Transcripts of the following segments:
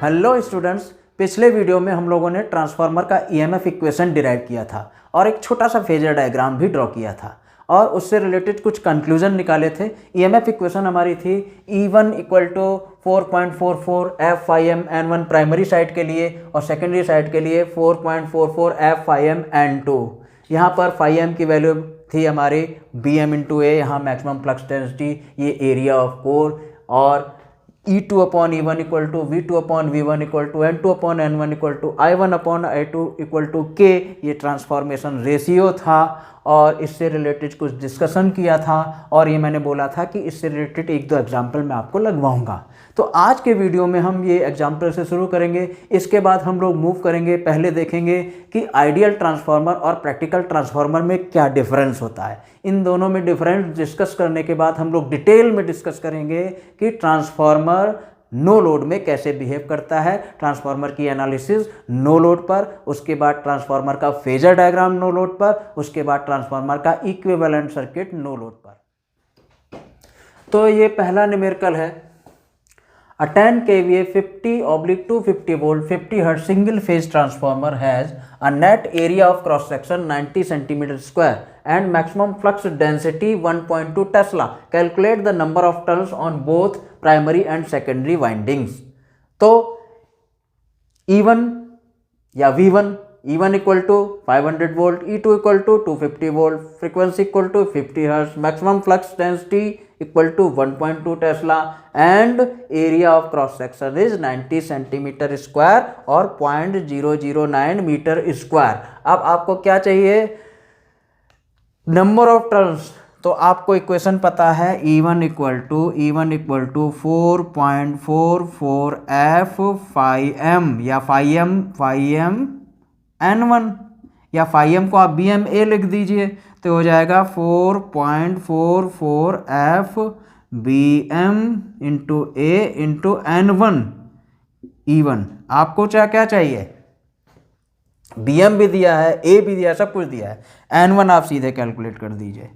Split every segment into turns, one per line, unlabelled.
Hello students, पिछले video में हम लोगों ने ट्रांसफार्मर का ईएमएफ इक्वेशन डिराइव किया था और एक छोटा सा फेजर डायग्राम भी ड्रॉ किया था और उससे रिलेटेड कुछ कंक्लूजन निकाले थे। ईएमएफ इक्वेशन हमारी थी E1 equal to 4.44 F phi m N1 primary side के लिए और सेकेंडरी साइड के लिए 4.44 F phi m N2। यहाँ पर phi m की वैल्यू थी हमारी Bm इंटू ए, यहाँ मैक्सिमम फ्लक्स डेंसिटी, ये एरिया ऑफ कोर, और E2 upon E1 equal to V2 upon V1 equal to N2 upon N1 equal to I1 upon I2 equal to K, ये transformation ratio था और इससे related कुछ discussion किया था और ये मैंने बोला था कि इससे रिलेटेड एक दो एग्जाम्पल मैं आपको लगवाऊंगा। तो आज के वीडियो में हम ये एग्जाम्पल से शुरू करेंगे, इसके बाद हम लोग मूव करेंगे। पहले देखेंगे कि आइडियल ट्रांसफार्मर और प्रैक्टिकल ट्रांसफार्मर में क्या डिफरेंस होता है। इन दोनों में डिफरेंस डिस्कस करने के बाद हम लोग डिटेल में डिस्कस करेंगे कि ट्रांसफार्मर नो लोड में कैसे बिहेव करता है, ट्रांसफार्मर की एनालिसिस नो लोड पर, उसके बाद ट्रांसफार्मर का फेजर डायग्राम नो लोड पर, उसके बाद ट्रांसफार्मर का इक्विवेलेंट सर्किट नो लोड पर। तो ये पहला न्यूमेरिकल है। A 10 kVA 50/250 volt 50 Hz single phase transformer has a net area of cross section 90 cm square and maximum flux density 1.2 Tesla. Calculate the number of turns on both primary and secondary windings. तो E1 या V1, E1 equal to 500 volt, E2 equal to 250 volt, frequency equal to 50 hertz, maximum flux density equal to 1.2 tesla and area of cross section is 90 centimetre square और 0.009 metre square. अब आपको क्या चाहिए? Number of turns. तो आपको equation पता है, E1 equal to 4.44 F phi m या phi m N1 या phi m को आप BMA लिख दीजिए तो हो जाएगा 4.44 F BM into A into N1 E1। आपको क्या चाहिए? BM भी दिया है, A भी दिया है, सब कुछ दिया है। N1 आप सीधे कैलकुलेट कर दीजिए।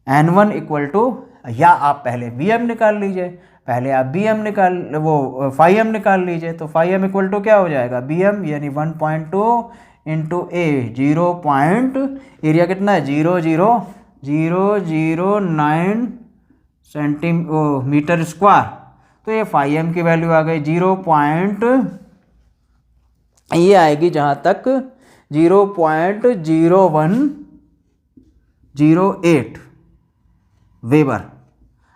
N1 इक्वल टू, या आप पहले BM निकाल लीजिए, पहले आप BM phi m निकाल लीजिए। तो phi m इक्वल टू क्या हो जाएगा? BM यानी 1.2 इंटू ए 0. एरिया कितना है? 0.009 सेंटीमीटर स्क्वायर। तो ये phi m की वैल्यू आ गई ये आएगी जहाँ तक 0.0108 वेबर।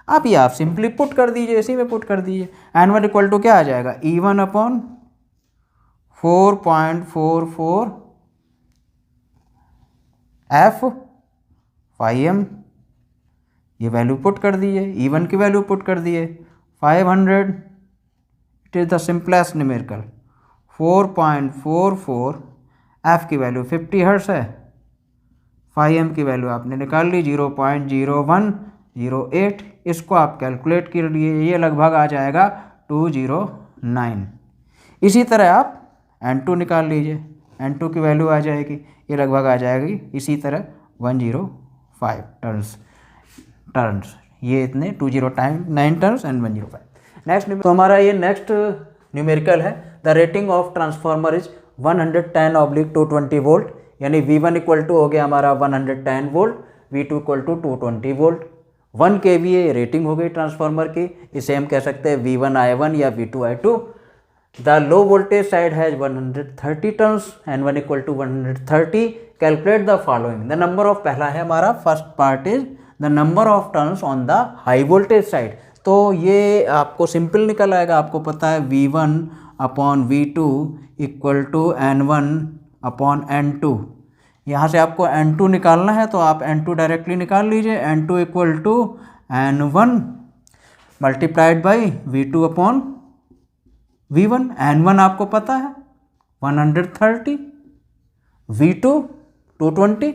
अब ये आप सिंपली पुट कर दीजिए, इसी में पुट कर दीजिए। N1 इक्वल टू क्या आ जाएगा? E1 upon 4.44 F phi m, ये वैल्यू पुट कर दिए, E1 की वैल्यू पुट कर दिए 500। It is the simplest numerical. 4.44 F की वैल्यू 50 हर्ट्ज है, phi m की वैल्यू आपने निकाल ली 0.0108। इसको आप कैलकुलेट कर लिए, ये लगभग आ जाएगा 209। इसी तरह आप N2 निकाल लीजिए, N2 की वैल्यू आ जाएगी, ये लगभग आ जाएगी इसी तरह 105 टर्न्स। ये इतने 209 टर्न्स एंड 105। नेक्स्ट, तो हमारा ये नेक्स्ट न्यूमेरिकल है। The rating of transformer is 110/220 volt, यानी V1 इक्वल टू हो गया हमारा 110 volt, V2 equal to 220 volt. 1 kVA rating हो गई ट्रांसफार्मर की, इसे हम कह सकते हैं V1 I1 या V2 I2। The low voltage side has 130 turns, N1 equal to 130. Calculate the following. The number of, पहला है हमारा first part is the number of turns on the high voltage side. तो ये आपको simple निकल आएगा। आपको पता है V1 upon V2 equal to N1 upon N2। यहाँ से आपको N2 निकालना है तो आप N2 डायरेक्टली निकाल लीजिए। N2 equal to N1 multiplied by V2 upon V1। N1 आपको पता है 130, V2 220,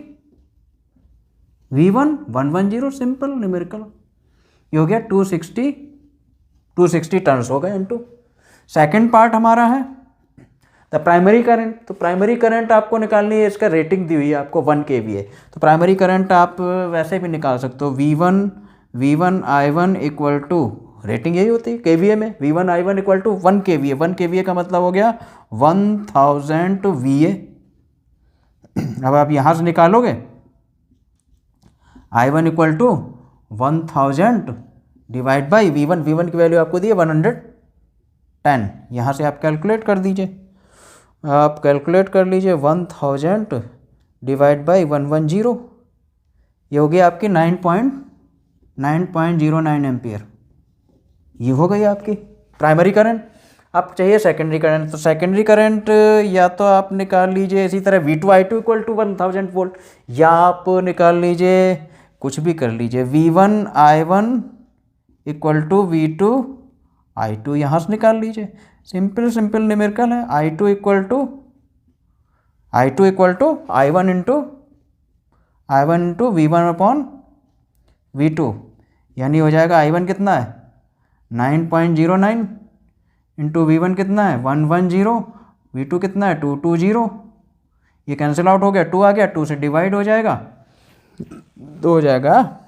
V1 110। Simple numerical. ये हो गया 260 टर्न्स हो गए N2। सेकेंड पार्ट हमारा है द प्राइमरी करंट। तो प्राइमरी करंट आपको निकालनी है, इसका रेटिंग दी हुई है आपको 1 kVA। तो प्राइमरी करंट आप वैसे भी निकाल सकते हो, V1 I1 equal to rating यही होती है केवीए में। V1 I1 equal to 1 kVA। 1 kVA का मतलब हो गया 1000 VA। अब आप यहाँ से निकालोगे I1 equal to 1000 divide by V1। V1 की वैल्यू आपको दी है 110। यहाँ से आप कैलकुलेट कर दीजिए, आप कैलकुलेट कर लीजिए 1000 डिवाइड बाई 110, ये हो गई आपकी 9.09 एम्पियर। ये हो गई आपकी प्राइमरी करंट। अब चाहिए सेकेंडरी करंट, तो सेकेंडरी करंट या तो आप निकाल लीजिए इसी तरह V2 I2 equal to 1000 volt, या आप निकाल लीजिए कुछ भी कर लीजिए V1 I1 equal to V2 I2, यहाँ से निकाल लीजिए। सिंपल न्यूमेरिकल है। I2 equal to I1 into V1 upon V2, यानी हो जाएगा I1 कितना है 9.09 इंटू V1 कितना है 110, V2 कितना है 220। ये कैंसिल आउट हो गया, 2 आ गया, 2 से डिवाइड हो जाएगा, तो हो जाएगा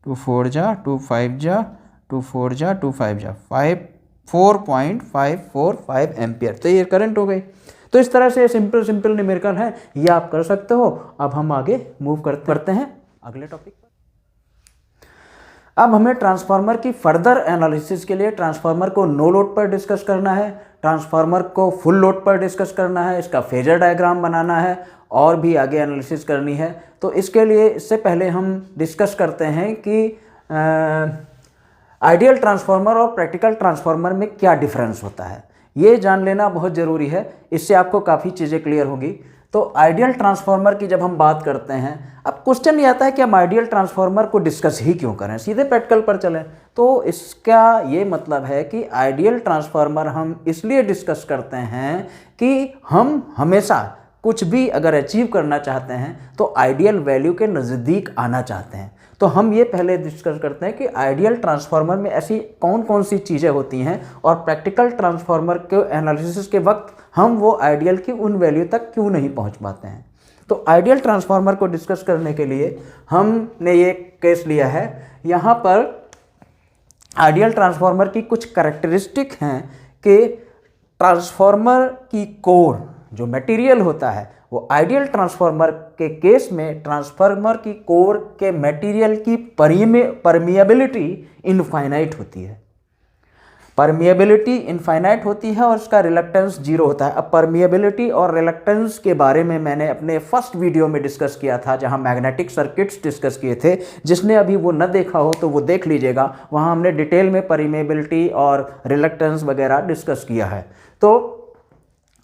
2 4 जा 2 5 जा 2 4 जा 2 5 जा 4.545 एम्पियर। तो ये करंट हो गई। तो इस तरह से सिंपल न्यूमेरिकल है, ये आप कर सकते हो। अब हम आगे मूव करते हैं अगले टॉपिक पर। अब हमें ट्रांसफार्मर की फर्दर एनालिसिस के लिए ट्रांसफार्मर को नो लोड पर डिस्कस करना है, ट्रांसफार्मर को फुल लोड पर डिस्कस करना है, इसका फेजर डायग्राम बनाना है और भी आगे एनालिसिस करनी है। तो इसके लिए इससे पहले हम डिस्कस करते हैं कि आइडियल ट्रांसफार्मर और प्रैक्टिकल ट्रांसफार्मर में क्या डिफरेंस होता है। ये जान लेना बहुत ज़रूरी है, इससे आपको काफ़ी चीज़ें क्लियर होंगी। तो आइडियल ट्रांसफार्मर की जब हम बात करते हैं, अब क्वेश्चन ये आता है कि हम आइडियल ट्रांसफार्मर को डिस्कस ही क्यों करें, सीधे प्रैक्टिकल पर चलें। तो इसका ये मतलब है कि आइडियल ट्रांसफार्मर हम इसलिए डिस्कस करते हैं कि हम हमेशा कुछ भी अगर अचीव करना चाहते हैं तो आइडियल वैल्यू के नज़दीक आना चाहते हैं। तो हम ये पहले डिस्कस करते हैं कि आइडियल ट्रांसफार्मर में ऐसी कौन कौन सी चीज़ें होती हैं और प्रैक्टिकल ट्रांसफार्मर के एनालिसिस के वक्त हम वो आइडियल की उन वैल्यू तक क्यों नहीं पहुंच पाते हैं। तो आइडियल ट्रांसफार्मर को डिस्कस करने के लिए हमने ये केस लिया है। यहाँ पर आइडियल ट्रांसफार्मर की कुछ कैरेक्टरिस्टिक हैं कि ट्रांसफार्मर की कोर जो मटेरियल होता है वो आइडियल ट्रांसफार्मर के केस में ट्रांसफार्मर की कोर के मटेरियल की परमिएबिलिटी इनफाइनाइट होती है। परमिएबिलिटी इनफाइनाइट होती है और उसका रिलक्टेंस जीरो होता है। अब परमिएबिलिटी और रिलक्टेंस के बारे में मैंने अपने फर्स्ट वीडियो में डिस्कस किया था, जहां मैग्नेटिक सर्किट्स डिस्कस किए थे। जिसने अभी वो न देखा हो तो वो देख लीजिएगा, वहां हमने डिटेल में परमिएबिलिटी और रिलक्टेंस वगैरह डिस्कस किया है। तो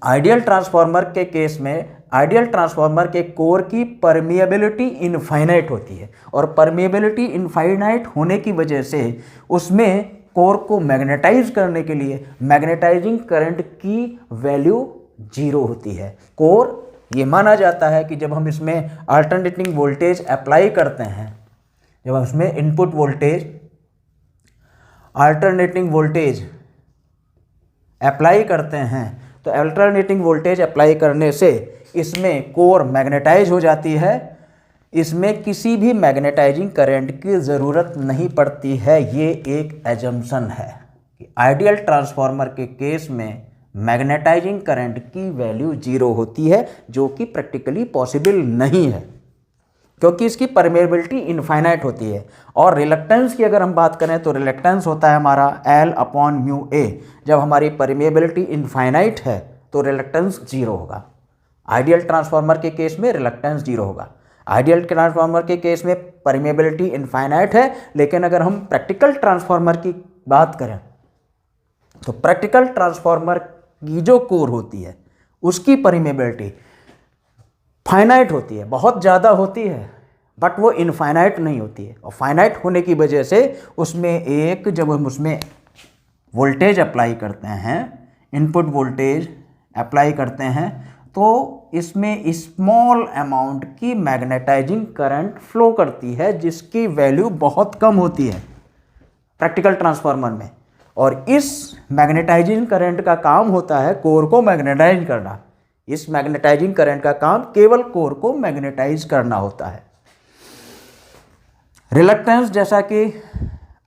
आइडियल ट्रांसफार्मर के केस में आइडियल ट्रांसफार्मर के कोर की परमिएबिलिटी इनफाइनाइट होती है और परमिएबिलिटी इनफाइनाइट होने की वजह से उसमें कोर को मैग्नेटाइज करने के लिए मैग्नेटाइजिंग करंट की वैल्यू जीरो होती है। कोर ये माना जाता है कि जब हम इसमें अल्टरनेटिंग वोल्टेज अप्लाई करते हैं, जब हम इसमें input voltage alternating voltage apply करते हैं तो अल्टरनेटिंग वोल्टेज अप्लाई करने से इसमें कोर मैग्नेटाइज हो जाती है। इसमें किसी भी मैग्नेटाइजिंग करंट की ज़रूरत नहीं पड़ती है। ये एक एजम्पशन है कि आइडियल ट्रांसफार्मर के केस में मैग्नेटाइजिंग करंट की वैल्यू जीरो होती है, जो कि प्रैक्टिकली पॉसिबल नहीं है क्योंकि इसकी परमेबिलिटी इनफाइनाइट होती है। और रिलक्टेंस की अगर हम बात करें तो रिलक्टेंस होता है हमारा L/μA। जब हमारी परमेबिलिटी इनफाइनाइट है तो रिलक्टेंस जीरो होगा। आइडियल ट्रांसफार्मर के केस में रिलक्टेंस जीरो होगा। आइडियल ट्रांसफार्मर के केस में परमेबिलिटी इनफाइनाइट है, लेकिन अगर हम प्रैक्टिकल ट्रांसफार्मर की बात करें तो प्रैक्टिकल ट्रांसफार्मर की जो कोर होती है उसकी परमेबिलिटी फाइनाइट होती है, बहुत ज़्यादा होती है, बट वो इनफाइनाइट नहीं होती है। और फाइनाइट होने की वजह से उसमें एक जब हम उसमें वोल्टेज अप्लाई करते हैं, इनपुट वोल्टेज अप्लाई करते हैं, तो इसमें स्मॉल अमाउंट की मैग्नेटाइजिंग करंट फ्लो करती है जिसकी वैल्यू बहुत कम होती है प्रैक्टिकल ट्रांसफार्मर में। और इस मैग्नेटाइजिंग करंट का काम होता है कोर को मैग्नेटाइज करना। इस मैग्नेटाइजिंग करंट का काम केवल कोर को मैग्नेटाइज करना होता है। रिलक्टेंस, जैसा कि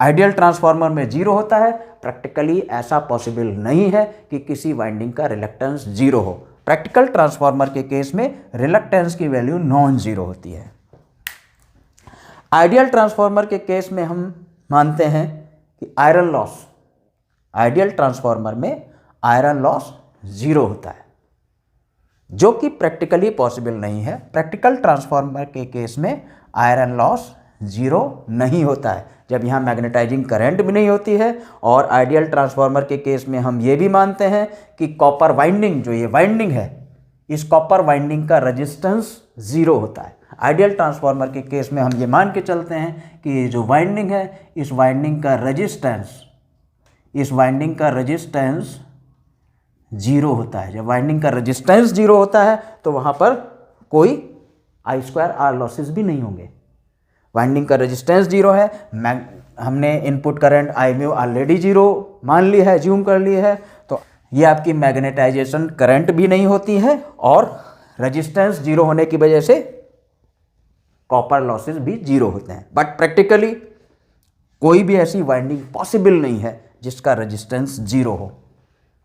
आइडियल ट्रांसफार्मर में 0 होता है। प्रैक्टिकली ऐसा पॉसिबल नहीं है कि किसी वाइंडिंग का रिलक्टेंस 0 हो। प्रैक्टिकल ट्रांसफार्मर के केस में रिलक्टेंस की वैल्यू नॉन जीरो होती है। आइडियल ट्रांसफार्मर के केस में हम मानते हैं कि आयरन लॉस, आइडियल ट्रांसफार्मर में आयरन लॉस 0 होता है, जो कि प्रैक्टिकली पॉसिबल नहीं है। प्रैक्टिकल ट्रांसफार्मर के केस में आयरन लॉस 0 नहीं होता है, जब यहाँ मैग्नेटाइजिंग करंट भी नहीं होती है। और आइडियल ट्रांसफार्मर के केस में हम ये भी मानते हैं कि कॉपर वाइंडिंग, जो ये वाइंडिंग है, इस कॉपर वाइंडिंग का रेजिस्टेंस 0 होता है। आइडियल ट्रांसफार्मर के केस में हम ये मान के चलते हैं कि ये जो वाइंडिंग है, इस वाइंडिंग का रेजिस्टेंस 0 होता है। जब वाइंडिंग का रेजिस्टेंस 0 होता है तो वहाँ पर कोई I2R लॉसेस भी नहीं होंगे। वाइंडिंग का रेजिस्टेंस 0 है, हमने input current I mu already 0 मान ली है, ज्यूम कर ली है, तो ये आपकी मैग्नेटाइजेशन करंट भी नहीं होती है और रेजिस्टेंस 0 होने की वजह से कॉपर लॉसेस भी 0 होते हैं। बट प्रैक्टिकली कोई भी ऐसी वाइंडिंग पॉसिबल नहीं है जिसका रेजिस्टेंस 0 हो।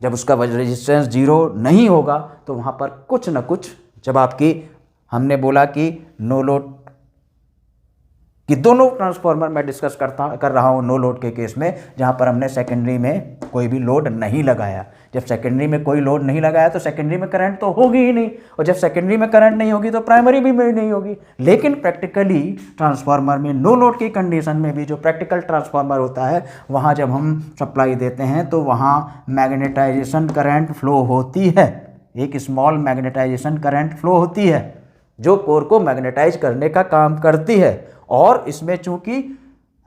जब उसका रेजिस्टेंस 0 नहीं होगा तो वहाँ पर कुछ ना कुछ, जब आपकी, हमने बोला कि नो लोड कि दोनों ट्रांसफार्मर मैं डिस्कस कर रहा हूँ नो लोड के केस में, जहाँ पर हमने सेकेंडरी में कोई भी लोड नहीं लगाया। जब सेकेंडरी में कोई लोड नहीं लगाया तो सेकेंडरी में करंट तो होगी ही नहीं, और जब सेकेंडरी में करंट नहीं होगी तो प्राइमरी भी में नहीं होगी। लेकिन प्रैक्टिकली ट्रांसफार्मर में नो लोड की कंडीशन में भी, जो प्रैक्टिकल ट्रांसफार्मर होता है, वहाँ जब हम सप्लाई देते हैं तो वहाँ मैग्नेटाइजेशन करंट फ्लो होती है, एक स्मॉल मैग्नेटाइजेशन करंट फ्लो होती है जो कोर को मैग्नेटाइज करने का काम करती है। और इसमें चूंकि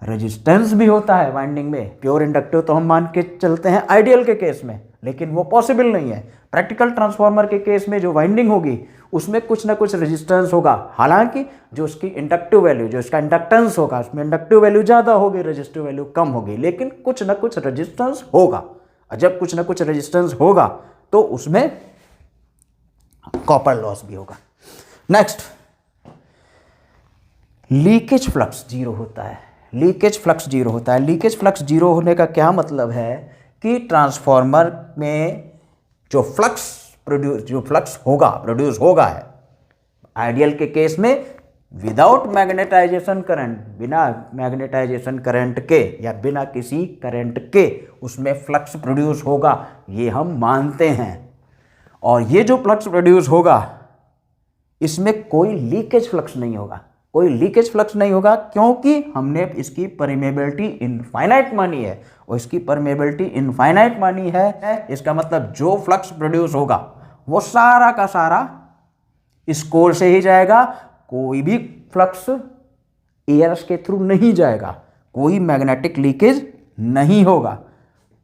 रेजिस्टेंस भी होता है वाइंडिंग में, प्योर इंडक्टिव तो हम मान के चलते हैं आइडियल के केस में, लेकिन वो पॉसिबल नहीं है। प्रैक्टिकल ट्रांसफार्मर के केस में जो वाइंडिंग होगी उसमें कुछ ना कुछ रेजिस्टेंस होगा, हालांकि जो उसकी इंडक्टिव वैल्यू, जो इसका इंडक्टेंस होगा, उसमें इंडक्टिव वैल्यू ज़्यादा होगी, रेजिस्टिव वैल्यू कम होगी, लेकिन कुछ ना कुछ रेजिस्टेंस होगा। और जब कुछ ना कुछ रेजिस्टेंस होगा तो उसमें कॉपर लॉस भी होगा। नेक्स्ट, लीकेज फ्लक्स 0 होता है। लीकेज फ्लक्स 0 होता है। लीकेज फ्लक्स 0 होने का क्या मतलब है कि ट्रांसफार्मर में जो फ्लक्स प्रोड्यूस होगा है, आइडियल के केस में विदाउट मैग्नेटाइजेशन करंट, बिना मैग्नेटाइजेशन करंट के या बिना किसी करंट के उसमें फ्लक्स प्रोड्यूस होगा, ये हम मानते हैं। और ये जो फ्लक्स प्रोड्यूस होगा इसमें कोई लीकेज फ्लक्स नहीं होगा, कोई लीकेज फ्लक्स नहीं होगा, क्योंकि हमने इसकी परमेबिलिटी इनफाइनाइट मानी है। और इसकी परमेबिलिटी इनफाइनाइट मानी है, इसका मतलब जो फ्लक्स प्रोड्यूस होगा वो सारा का सारा इस कोर से ही जाएगा, कोई भी फ्लक्स एयर्स के थ्रू नहीं जाएगा, कोई मैग्नेटिक लीकेज नहीं होगा।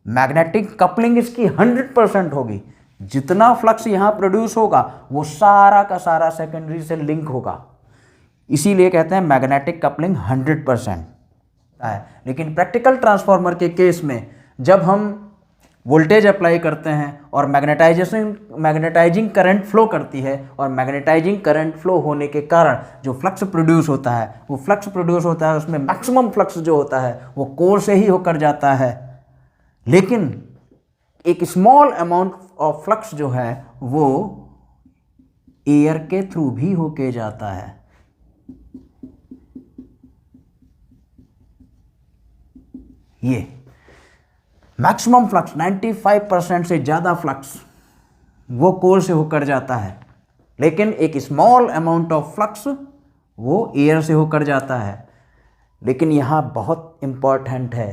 मैग्नेटिक कपलिंग इसकी 100% होगी। जितना फ्लक्स यहाँ प्रोड्यूस होगा वो सारा का सारा सेकेंडरी से लिंक होगा, इसीलिए कहते हैं मैग्नेटिक कपलिंग 100% है। लेकिन प्रैक्टिकल ट्रांसफार्मर के केस में जब हम वोल्टेज अप्लाई करते हैं और मैग्नेटाइजिंग करंट फ्लो करती है, और मैग्नेटाइजिंग करंट फ्लो होने के कारण जो फ्लक्स प्रोड्यूस होता है, वो फ्लक्स प्रोड्यूस होता है, उसमें मैक्सिमम फ्लक्स जो होता है वो कोर से ही होकर जाता है। लेकिन एक स्मॉल अमाउंट ऑफ फ्लक्स जो है वो एयर के थ्रू भी होके जाता है। ये मैक्सिमम फ्लक्स 95% से ज़्यादा फ्लक्स वो कोर से होकर जाता है, लेकिन एक स्मॉल अमाउंट ऑफ फ्लक्स वो एयर से होकर जाता है। लेकिन यहाँ बहुत इम्पॉर्टेंट है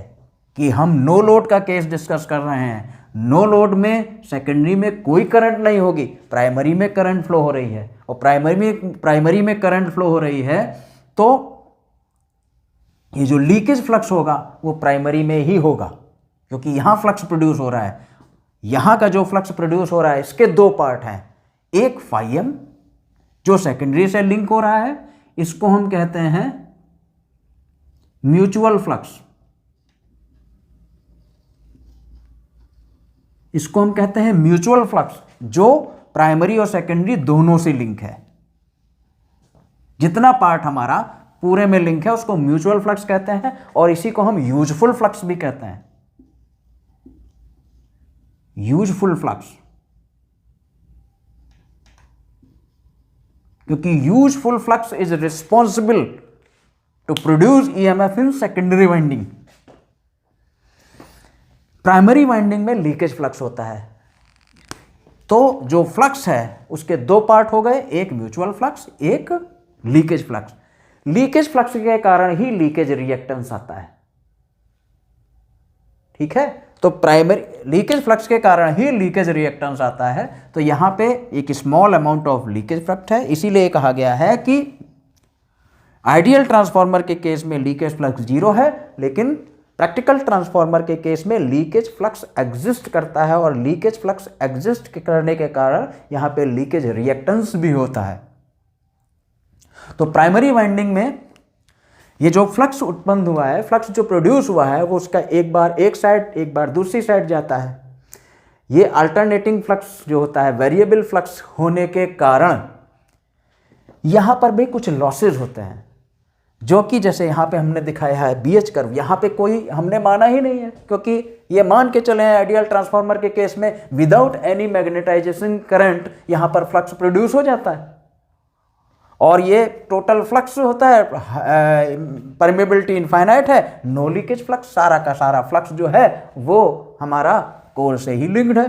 कि हम नो लोड का केस डिस्कस कर रहे हैं। नो लोड में सेकेंडरी में कोई करंट नहीं होगी, प्राइमरी में करंट फ्लो हो रही है, और प्राइमरी में करंट फ्लो हो रही है, तो ये जो लीकेज फ्लक्स होगा वो प्राइमरी में ही होगा, क्योंकि यहाँ फ्लक्स प्रोड्यूस हो रहा है। यहाँ का जो फ्लक्स प्रोड्यूस हो रहा है इसके 2 पार्ट हैं, एक φm जो सेकेंडरी से लिंक हो रहा है, इसको हम कहते हैं म्यूचुअल फ्लक्स, इसको हम कहते हैं म्यूचुअल फ्लक्स, जो प्राइमरी और सेकेंडरी दोनों से लिंक है। जितना पार्ट हमारा पूरे में लिंक है उसको म्यूचुअल फ्लक्स कहते हैं, और इसी को हम यूजफुल फ्लक्स भी कहते हैं, यूजफुल फ्लक्स, क्योंकि useful flux is responsible to produce EMF in secondary winding. Primary winding में लीकेज फ्लक्स होता है, तो जो फ्लक्स है उसके दो पार्ट हो गए, एक म्यूचुअल फ्लक्स, एक लीकेज फ्लक्स। लीकेज फ्लक्स के कारण ही लीकेज रिएक्टेंस आता है, ठीक है। तो प्राइमरी लीकेज फ्लक्स के कारण ही लीकेज रिएक्टेंस आता है। तो यहां पे एक small amount of leakage flux है, इसीलिए कहा गया है कि आइडियल ट्रांसफार्मर के केस में लीकेज फ्लक्स 0 है, लेकिन प्रैक्टिकल ट्रांसफार्मर के केस में लीकेज फ्लक्स एग्जिस्ट करता है, और लीकेज फ्लक्स एग्जिस्ट करने के कारण यहां पे लीकेज रिएक्टेंस भी होता है। तो प्राइमरी वाइंडिंग में ये जो फ्लक्स उत्पन्न हुआ है, फ्लक्स जो प्रोड्यूस हुआ है, वो उसका एक बार एक साइड एक बार दूसरी साइड जाता है। ये अल्टरनेटिंग फ्लक्स जो होता है, वेरिएबल फ्लक्स होने के कारण यहां पर भी कुछ लॉसेज होते हैं, जो कि जैसे यहाँ पे हमने दिखाया है बीएच कर्व, यहाँ पे कोई हमने माना ही नहीं है, क्योंकि ये मान के चले हैं आइडियल ट्रांसफार्मर के केस में विदाउट एनी मैग्नेटाइजेशन करंट यहाँ पर फ्लक्स प्रोड्यूस हो जाता है, और ये टोटल फ्लक्स होता है, परमेबिलिटी इनफाइनाइट है, नो लीकेज फ्लक्स, सारा का सारा फ्लक्स जो है वो हमारा कोर से ही लिंक्ड है,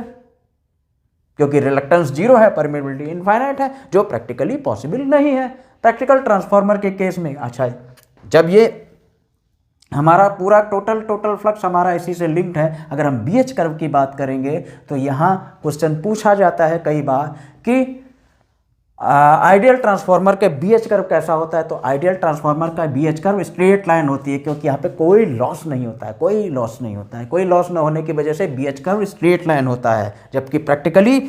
क्योंकि रिलक्टेंस 0 है, परमेबिलिटी इनफाइनाइट है, जो प्रैक्टिकली पॉसिबल नहीं है प्रैक्टिकल ट्रांसफार्मर के केस में। अच्छा, जब ये हमारा पूरा टोटल फ्लक्स हमारा इसी से लिंक्ड है, अगर हम बीएच कर्व की बात करेंगे तो यहाँ क्वेश्चन पूछा जाता है कई बार कि आइडियल ट्रांसफार्मर के बीएच कर्व कैसा होता है। तो आइडियल ट्रांसफार्मर का बीएच कर्व स्ट्रेट लाइन होती है, क्योंकि यहाँ पे कोई लॉस नहीं होता है, कोई लॉस न होने की वजह से बीएच कर्व स्ट्रेट लाइन होता है। जबकि प्रैक्टिकली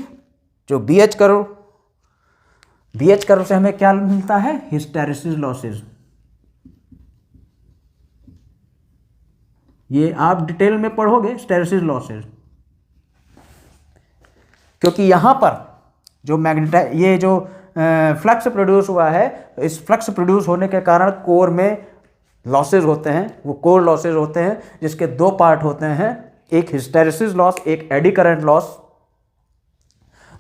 जो बीएच कर्व से हमें क्या मिलता है, हिस्टैरिसीस लॉसेज। ये आप डिटेल में पढ़ोगे हिस्टैरिसीस लॉसेज, क्योंकि यहां पर जो ये जो फ्लक्स प्रोड्यूस हुआ है, इस फ्लक्स प्रोड्यूस होने के कारण कोर में लॉसेज होते हैं, वो कोर लॉसेज होते हैं, जिसके दो पार्ट होते हैं, एक हिस्टैरिसीस लॉस, एक एडी करंट लॉस।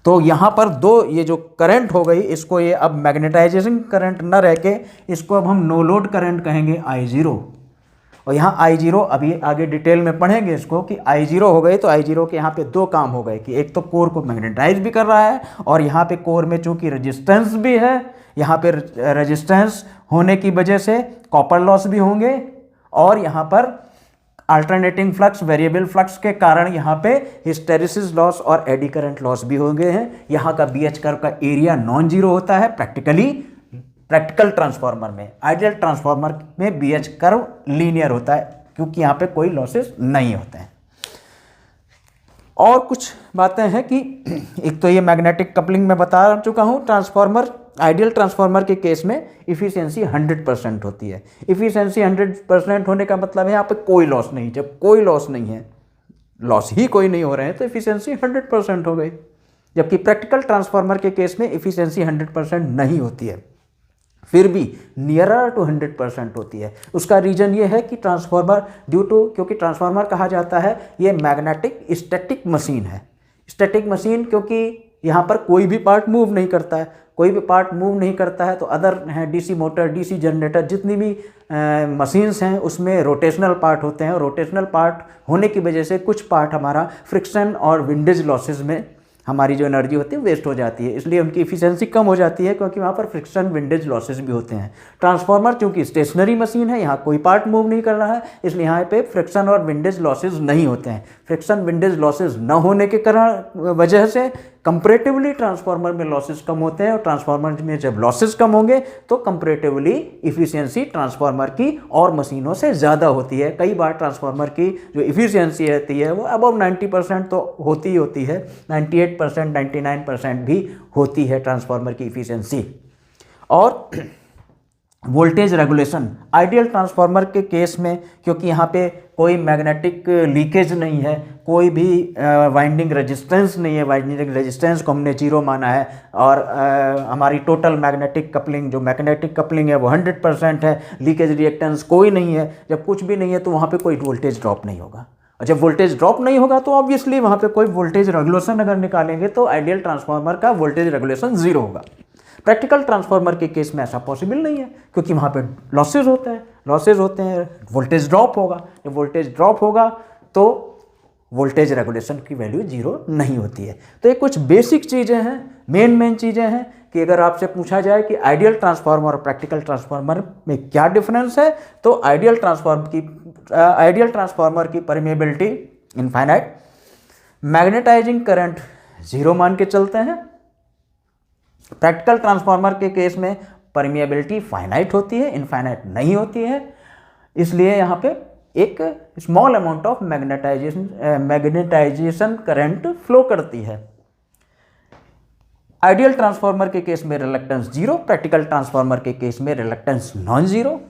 तो यहाँ पर दो ये जो करंट हो गई, इसको ये अब मैग्नेटाइजेशन करंट न रह के इसको अब हम नो लोड करंट कहेंगे, I0। और यहाँ I0 अभी आगे डिटेल में पढ़ेंगे इसको कि I0 हो गई, तो I0 के यहाँ पे दो काम हो गए कि एक तो कोर को मैग्नेटाइज भी कर रहा है, और यहाँ पे कोर में चूंकि रेजिस्टेंस भी है, यहाँ पे रेजिस्टेंस होने की वजह से कॉपर लॉस भी होंगे, और यहाँ पर अल्टरनेटिंग फ्लक्स, वेरिएबल फ्लक्स के कारण यहाँ पे हिस्टैरिसीस लॉस और एडी करंट लॉस भी हो गए हैं। यहाँ का बीएच कर्व का एरिया नॉन जीरो होता है प्रैक्टिकल ट्रांसफार्मर में। आइडियल ट्रांसफार्मर में बीएच कर्व लीनियर होता है, क्योंकि यहाँ पे कोई लॉसेस नहीं होते हैं। और कुछ बातें हैं कि एक तो ये मैग्नेटिक कपलिंग में बता चुका हूँ, ट्रांसफार्मर आइडियल ट्रांसफार्मर के केस में इफिशियंसी 100% होती है। इफिशियंसी 100% होने का मतलब है यहाँ पे कोई लॉस नहीं। जब कोई लॉस नहीं है, लॉस ही कोई नहीं हो रहे हैं, तो इफिशियंसी 100% हो गई। जबकि प्रैक्टिकल ट्रांसफार्मर के केस में इफिशियंसी 100% नहीं होती है, फिर भी नियरर टू 100% होती है। उसका रीजन ये है कि ट्रांसफार्मर क्योंकि ट्रांसफार्मर कहा जाता है ये मैग्नेटिक स्टैटिक मशीन है। स्टैटिक मशीन क्योंकि यहाँ पर कोई भी पार्ट मूव नहीं करता है, तो अदर हैं डीसी मोटर, डीसी जनरेटर, जितनी भी मशीन्स हैं उसमें रोटेशनल पार्ट होते हैं। रोटेशनल पार्ट होने की वजह से कुछ पार्ट हमारा फ्रिक्शन और विंडेज लॉसेज में हमारी जो एनर्जी होती है वेस्ट हो जाती है, इसलिए उनकी इफिशियंसी कम हो जाती है, क्योंकि वहाँ पर फ्रिक्शन विंडेज लॉसेज भी होते हैं। ट्रांसफार्मर चूंकि स्टेशनरी मशीन है, यहाँ कोई पार्ट मूव नहीं कर रहा है, इसलिए यहाँ पे फ्रिक्शन और विंडेज लॉसेज नहीं होते हैं। फ्रिक्शन विंडेज लॉसेज न होने के कारण वजह से कंपैरेटिवली ट्रांसफार्मर में लॉसेज कम होते हैं, और ट्रांसफार्मर में जब लॉसेज कम होंगे तो कंपैरेटिवली इफिशियंसी ट्रांसफार्मर की और मशीनों से ज़्यादा होती है। कई बार ट्रांसफार्मर की जो इफिशियंसी रहती है वो अबव 90% तो होती ही होती है, 98%, 99% भी होती है ट्रांसफार्मर की इफिशियंसी। और वोल्टेज रेगुलेशन आइडियल ट्रांसफार्मर के केस में, क्योंकि यहाँ पे कोई मैग्नेटिक लीकेज नहीं है, कोई भी वाइंडिंग रेजिस्टेंस नहीं है, वाइंडिंग रेजिस्टेंस को हमने जीरो माना है, और हमारी टोटल मैग्नेटिक कपलिंग, जो मैग्नेटिक कपलिंग है वो 100% है, लीकेज रिएक्टेंस कोई नहीं है। जब कुछ भी नहीं है तो वहाँ पे कोई वोल्टेज ड्रॉप नहीं होगा, और जब वोल्टेज ड्रॉप नहीं होगा तो ऑब्वियसली वहाँ पे कोई वोल्टेज रेगुलेशन अगर निकालेंगे तो आइडियल ट्रांसफार्मर का वोल्टेज रेगुलेशन जीरो होगा। प्रैक्टिकल ट्रांसफार्मर के केस में ऐसा पॉसिबल नहीं है, क्योंकि वहाँ पे लॉसेज होते हैं, वोल्टेज ड्रॉप होगा। जब वोल्टेज ड्रॉप होगा तो वोल्टेज रेगुलेशन की वैल्यू जीरो नहीं होती है। तो ये कुछ बेसिक चीज़ें हैं, मेन चीज़ें हैं कि अगर आपसे पूछा जाए कि आइडियल ट्रांसफार्मर और प्रैक्टिकल ट्रांसफार्मर में क्या डिफरेंस है, तो आइडियल ट्रांसफार्मर की permeability infinite, magnetising current zero मान के चलते हैं। प्रैक्टिकल ट्रांसफार्मर के केस में परमिएबिलिटी फाइनाइट होती है, इनफाइनाइट नहीं होती है, इसलिए यहाँ पे एक small amount of magnetization current flow करती है। आइडियल ट्रांसफार्मर के केस में रिलक्टेंस जीरो, प्रैक्टिकल ट्रांसफार्मर के केस में reluctance non zero.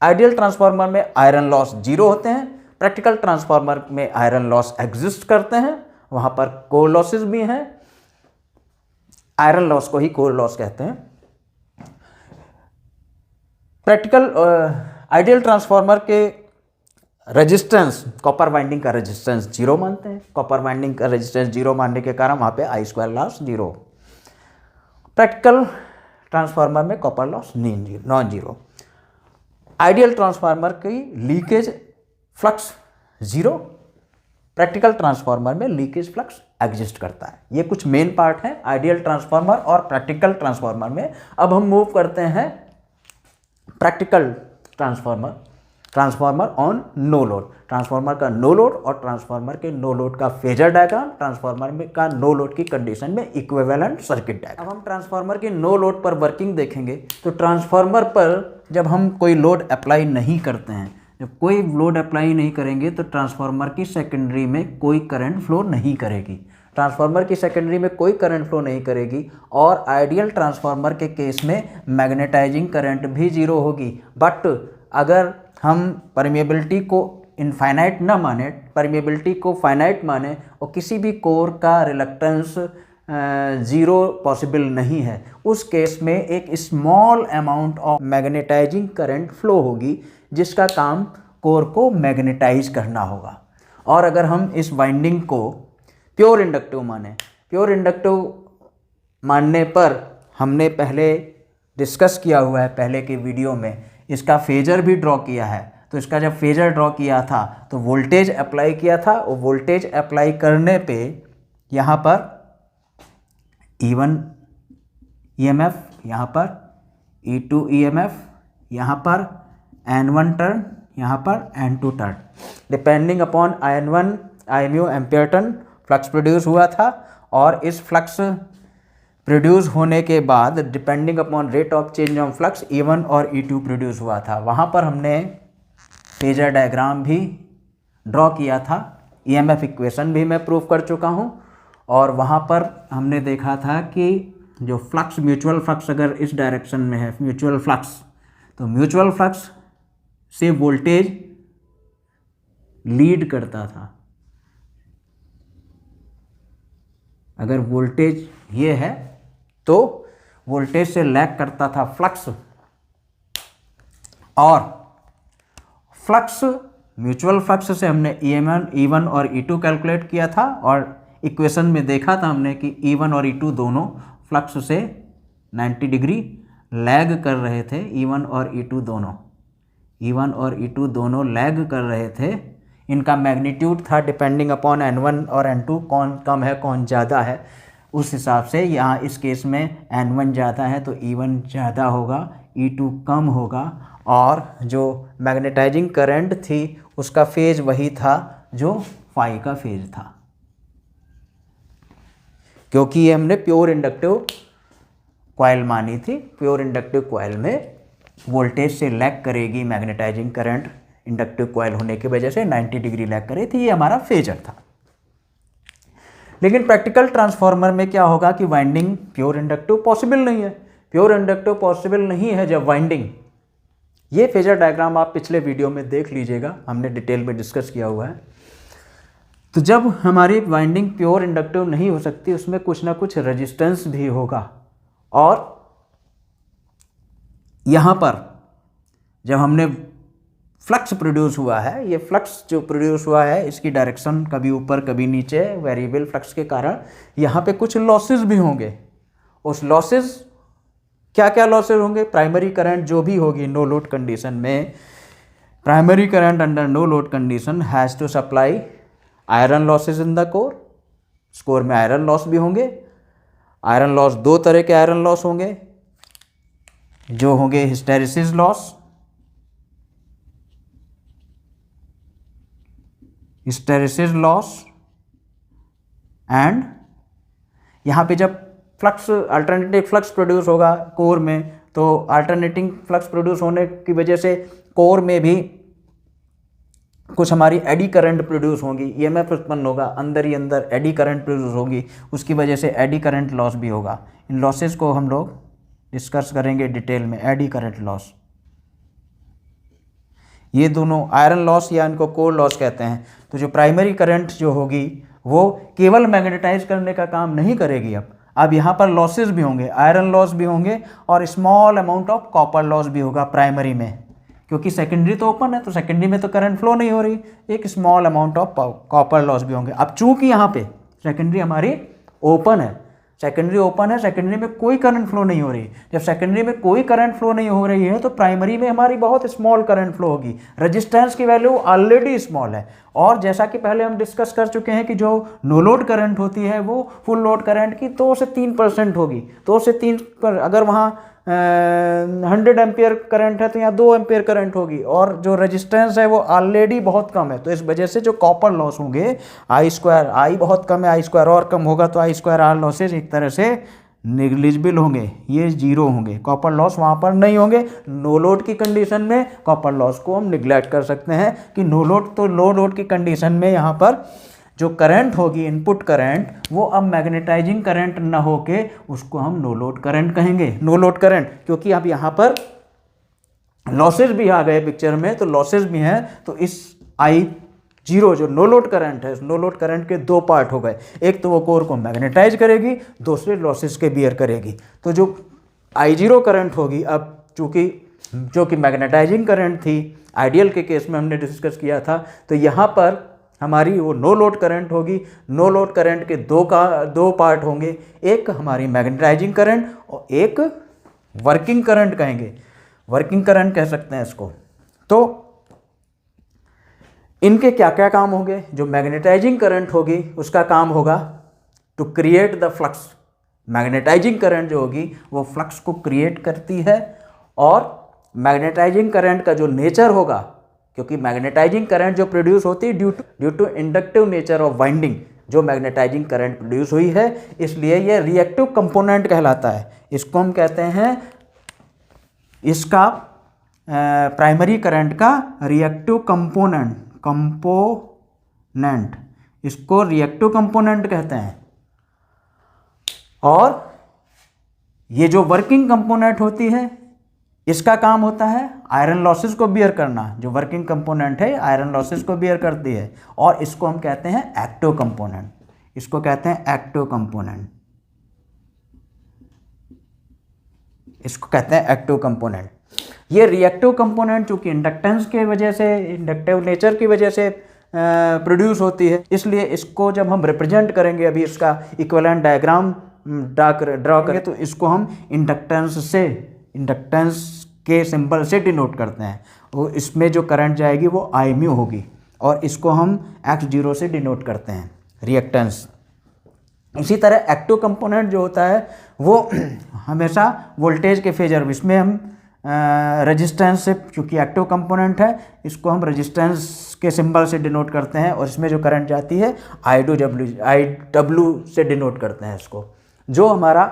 Ideal transformer में आयरन लॉस जीरो होते हैं, प्रैक्टिकल ट्रांसफार्मर में आयरन लॉस एग्जिस्ट करते हैं, वहाँ पर कोर लॉसेस भी हैं, आयरन लॉस को ही कोर लॉस कहते हैं। प्रैक्टिकल आइडियल ट्रांसफार्मर के रेजिस्टेंस, कॉपर वाइंडिंग का रेजिस्टेंस जीरो मानते हैं, कॉपर वाइंडिंग का रेजिस्टेंस जीरो मानने के कारण वहाँ पे I square loss zero. Practical transformer में copper loss non zero. Ideal transformer की leakage flux zero, practical transformer में लीकेज फ्लक्स एग्जिस्ट करता है। ये कुछ मेन पार्ट है आइडियल ट्रांसफार्मर और प्रैक्टिकल ट्रांसफार्मर में। अब हम मूव करते हैं practical transformer on no load, transformer का नो लोड और ट्रांसफार्मर के नो लोड का फेजर डायग्राम, ट्रांसफार्मर में का नो लोड की कंडीशन में इक्विवेलेंट सर्किट डायग्राम। अब हम ट्रांसफार्मर के नो लोड पर वर्किंग देखेंगे। तो ट्रांसफार्मर पर जब हम कोई लोड अप्लाई नहीं करते हैं, जब कोई लोड अप्लाई नहीं करेंगे तो ट्रांसफार्मर की सेकेंडरी में कोई करंट फ्लो नहीं करेगी, ट्रांसफार्मर की सेकेंडरी में कोई करंट फ्लो नहीं करेगी, और आइडियल ट्रांसफार्मर के केस में मैग्नेटाइजिंग करंट भी जीरो होगी। बट अगर हम परमिएबिलिटी को इनफाइनाइट ना माने, परमिएबिलिटी को फाइनाइट माने और किसी भी कोर का रिलक्टेंस ज़ीरो पॉसिबल नहीं है, उस केस में एक small amount of magnetising current flow होगी जिसका काम कोर को मैग्नेटाइज करना होगा। और अगर हम इस वाइंडिंग को प्योर इंडक्टिव माने, प्योर इंडक्टिव मानने पर हमने पहले डिस्कस किया हुआ है, पहले के वीडियो में इसका फेजर भी ड्रॉ किया है। तो इसका जब फेजर ड्रॉ किया था तो वोल्टेज अप्लाई किया था, और वोल्टेज अप्लाई करने पे यहाँ पर E1 EMF, यहाँ पर E2 EMF, यहाँ पर N1 टर्न, यहाँ पर N2 turn, depending upon IN1 IMU ampere turn flux produce हुआ था। और इस फ्लक्स प्रोड्यूस होने के बाद depending upon rate of change of flux E1 और E2 प्रोड्यूस हुआ था। वहाँ पर हमने फेजर डायग्राम भी ड्रॉ किया था, EMF इक्वेशन भी मैं प्रूव कर चुका हूँ, और वहाँ पर हमने देखा था कि जो फ्लक्स, म्यूचुअल फ्लक्स अगर इस डायरेक्शन में है म्यूचुअल फ्लक्स, तो म्यूचुअल फ्लक्स से वोल्टेज लीड करता था। अगर वोल्टेज ये है तो वोल्टेज से लैग करता था फ्लक्स, और फ्लक्स, म्यूचुअल फ्लक्स से हमने E1 और E2 कैलकुलेट किया था, और इक्वेशन में देखा था हमने कि E1 और E2 दोनों फ्लक्स से 90 डिग्री लैग कर रहे थे। E1 और E2 दोनों लैग कर रहे थे। इनका मैग्नीट्यूड था डिपेंडिंग अपॉन N1 और N2, कौन कम है कौन ज़्यादा है, उस हिसाब से यहाँ इस केस में N1 ज़्यादा है तो E1 ज़्यादा होगा, E2 कम होगा, और जो मैग्नेटाइजिंग करंट थी उसका फेज वही था जो फाई का फेज था, क्योंकि ये हमने प्योर इंडक्टिव कॉइल मानी थी। प्योर इंडक्टिव कॉइल में वोल्टेज से लैग करेगी मैग्नेटाइजिंग करंट, इंडक्टिव कॉइल होने की वजह से 90 डिग्री लैग करे थी, ये हमारा फेजर था। लेकिन प्रैक्टिकल ट्रांसफार्मर में क्या होगा कि वाइंडिंग प्योर इंडक्टिव पॉसिबल नहीं है। प्योर इंडक्टिव पॉसिबल नहीं है जब वाइंडिंग ये फेजर डायग्राम आप पिछले वीडियो में देख लीजिएगा, हमने डिटेल में डिस्कस किया हुआ है। तो जब हमारी वाइंडिंग प्योर इंडक्टिव नहीं हो सकती, उसमें कुछ ना कुछ रेजिस्टेंस भी होगा। और यहाँ पर जब हमने फ्लक्स प्रोड्यूस हुआ है, ये फ्लक्स जो प्रोड्यूस हुआ है इसकी डायरेक्शन कभी ऊपर कभी नीचे, वेरिएबल फ्लक्स के कारण यहाँ पे कुछ लॉसेस भी होंगे। उस लॉसेस, क्या क्या लॉसेस होंगे? प्राइमरी करंट जो भी होगी नो लोड कंडीशन में, primary current under no load condition has to supply iron losses in the core. Core में आयरन लॉस भी होंगे। आयरन लॉस, दो तरह के आयरन लॉस होंगे, जो होंगे hysteresis loss, hysteresis loss, and यहाँ पे जब फ्लक्स, अल्टरनेटिव फ्लक्स प्रोड्यूस होगा कोर में, तो अल्टरनेटिंग फ्लक्स प्रोड्यूस होने की वजह से कोर में भी कुछ हमारी एडी करंट प्रोड्यूस होगी, ईएमएफ उत्पन्न होगा, अंदर ही अंदर एडी करंट प्रोड्यूस होगी, उसकी वजह से एडी करंट लॉस भी होगा। इन लॉसेस को हम लोग डिस्कस करेंगे डिटेल में। एडी करंट लॉस, ये दोनों आयरन लॉस या इनको कोर लॉस कहते हैं। तो जो प्राइमरी करंट जो होगी वो केवल मैग्नेटाइज करने का काम नहीं करेगी। अब यहाँ पर लॉसेस भी होंगे, आयरन लॉस भी होंगे और small amount of copper loss भी होगा प्राइमरी में, क्योंकि सेकेंडरी तो ओपन है, तो सेकेंडरी में तो करंट फ्लो नहीं हो रही, एक small amount of copper loss भी होंगे। अब चूंकि यहाँ पे सेकेंडरी हमारी ओपन है, सेकेंडरी ओपन है, सेकेंडरी में कोई करंट फ्लो नहीं हो रही। जब सेकेंडरी में कोई करंट फ्लो नहीं हो रही है तो प्राइमरी में हमारी बहुत स्मॉल करंट फ्लो होगी। रेजिस्टेंस की वैल्यू ऑलरेडी स्मॉल है। और जैसा कि पहले हम डिस्कस कर चुके हैं कि जो नो लोड करंट होती है वो फुल लोड करंट की 2 से 3% होगी। 2 से 3 पर अगर वहाँ 100 एम्पियर करंट है तो यहाँ 2 एम्पियर करंट होगी, और जो रेजिस्टेंस है वो ऑलरेडी बहुत कम है। तो इस वजह से जो कॉपर लॉस होंगे, आई स्क्वायर, आई बहुत कम है, आई स्क्वायर और कम होगा, तो आई स्क्वायर आर लॉसेज एक तरह से नेग्लिजिबल होंगे, ये जीरो होंगे। कॉपर लॉस वहाँ पर नहीं होंगे। नो लोड की कंडीशन में कॉपर लॉस को हम निगलेक्ट कर सकते हैं कि नो लोड, तो लो लोड की कंडीशन में यहाँ पर जो करंट होगी, इनपुट करंट, वो अब मैग्नेटाइजिंग करंट ना होके उसको हम नो लोड करंट कहेंगे। नो लोड करंट, क्योंकि अब यहाँ पर लॉसेज भी आ गए पिक्चर में, तो लॉसेज भी हैं, तो इस I0 जो नो लोड करंट है, इस नो लोड करंट के 2 पार्ट हो गए। एक तो वो कोर को मैग्नेटाइज करेगी, दूसरे लॉसेज के बियर करेगी। तो जो I0 करंट होगी, अब चूँकि जो कि मैग्नेटाइजिंग करंट थी, आइडियल के केस में हमने डिस्कस किया था, तो यहाँ पर हमारी वो नो लोड करंट होगी। नो लोड करंट के 2 पार्ट होंगे, एक हमारी मैग्नेटाइजिंग करंट और एक वर्किंग करंट कहेंगे, वर्किंग करंट कह सकते हैं इसको। तो इनके क्या क्या काम होंगे? जो मैग्नेटाइजिंग करंट होगी उसका काम होगा to create the flux. Magnetising current जो होगी वो फ्लक्स को क्रिएट करती है, और मैग्नेटाइजिंग करंट का जो नेचर होगा, क्योंकि मैग्नेटाइजिंग करंट जो प्रोड्यूस होती है due to inductive nature of winding, जो मैग्नेटाइजिंग करंट प्रोड्यूस हुई है, इसलिए ये रिएक्टिव कंपोनेंट कहलाता है। इसको हम कहते हैं, इसका प्राइमरी करंट का रिएक्टिव कंपोनेंट, इसको रिएक्टिव कंपोनेंट कहते हैं। और ये जो वर्किंग कंपोनेंट होती है, इसका काम होता है आयरन लॉसेस को बियर करना। जो वर्किंग कंपोनेंट है आयरन लॉसेस को बियर करती है, और इसको हम कहते हैं एक्टिव कंपोनेंट। इसको कहते हैं एक्टिव कंपोनेंट, इसको कहते हैं एक्टिव कंपोनेंट। ये रिएक्टिव कंपोनेंट चूंकि इंडक्टेंस के वजह से, इंडक्टिव नेचर की वजह से प्रोड्यूस होती है, इसलिए इसको जब हम रिप्रेजेंट करेंगे, अभी इसका इक्विवेलेंट डायग्राम ड्रा करेंगे, तो इसको हम इंडक्टेंस के सिंबल से डिनोट करते हैं। वो इसमें जो करंट जाएगी वो आई म्यू होगी, और इसको हम X0 से डिनोट करते हैं, रिएक्टेंस। इसी तरह एक्टिव कंपोनेंट जो होता है वो हमेशा वोल्टेज के फेजर, इसमें हम रेजिस्टेंस से, क्योंकि एक्टिव कंपोनेंट है, इसको हम रेजिस्टेंस के सिंबल से डिनोट करते हैं, और इसमें जो करंट जाती है IW से डिनोट करते हैं इसको। जो हमारा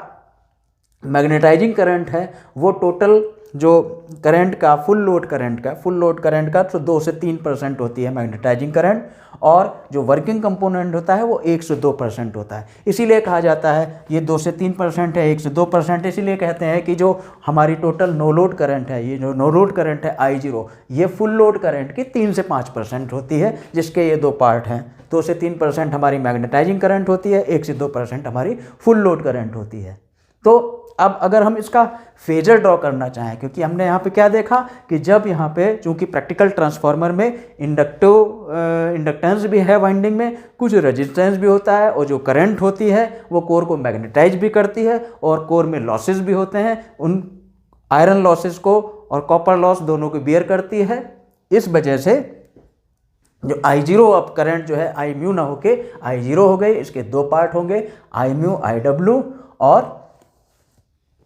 मैग्नेटाइजिंग करंट है वो टोटल जो करंट का फुल लोड करंट का तो 2 से 3% होती है मैग्नेटाइजिंग करंट, और जो वर्किंग कंपोनेंट होता है वो 1 से 2% होता है। इसीलिए कहा जाता है ये 2 से 3% है, 1 से 2%, इसीलिए कहते हैं कि जो हमारी टोटल नो लोड करंट है, ये जो नो लोड करंट है I0, ये फुल लोड करंट की 3 से 5% होती है, जिसके ये दो पार्ट हैं। 2 से 3% हमारी मैग्नेटाइजिंग करंट होती है, 1 से 2% हमारी फुल लोड करंट होती है। तो अब अगर हम इसका फेजर ड्रॉ करना चाहें, क्योंकि हमने यहाँ पे क्या देखा कि जब यहाँ पे चूँकि प्रैक्टिकल ट्रांसफार्मर में इंडक्टेंस भी है वाइंडिंग में, कुछ रेजिस्टेंस भी होता है, और जो करंट होती है वो कोर को मैग्नेटाइज भी करती है, और कोर में लॉसेस भी होते हैं, उन आयरन लॉसेस को और कॉपर लॉस दोनों को बियर करती है। इस वजह से जो I0 अब करंट जो है I म्यू ना होके I0 हो गई, इसके दो पार्ट होंगे, I म्यू IW, और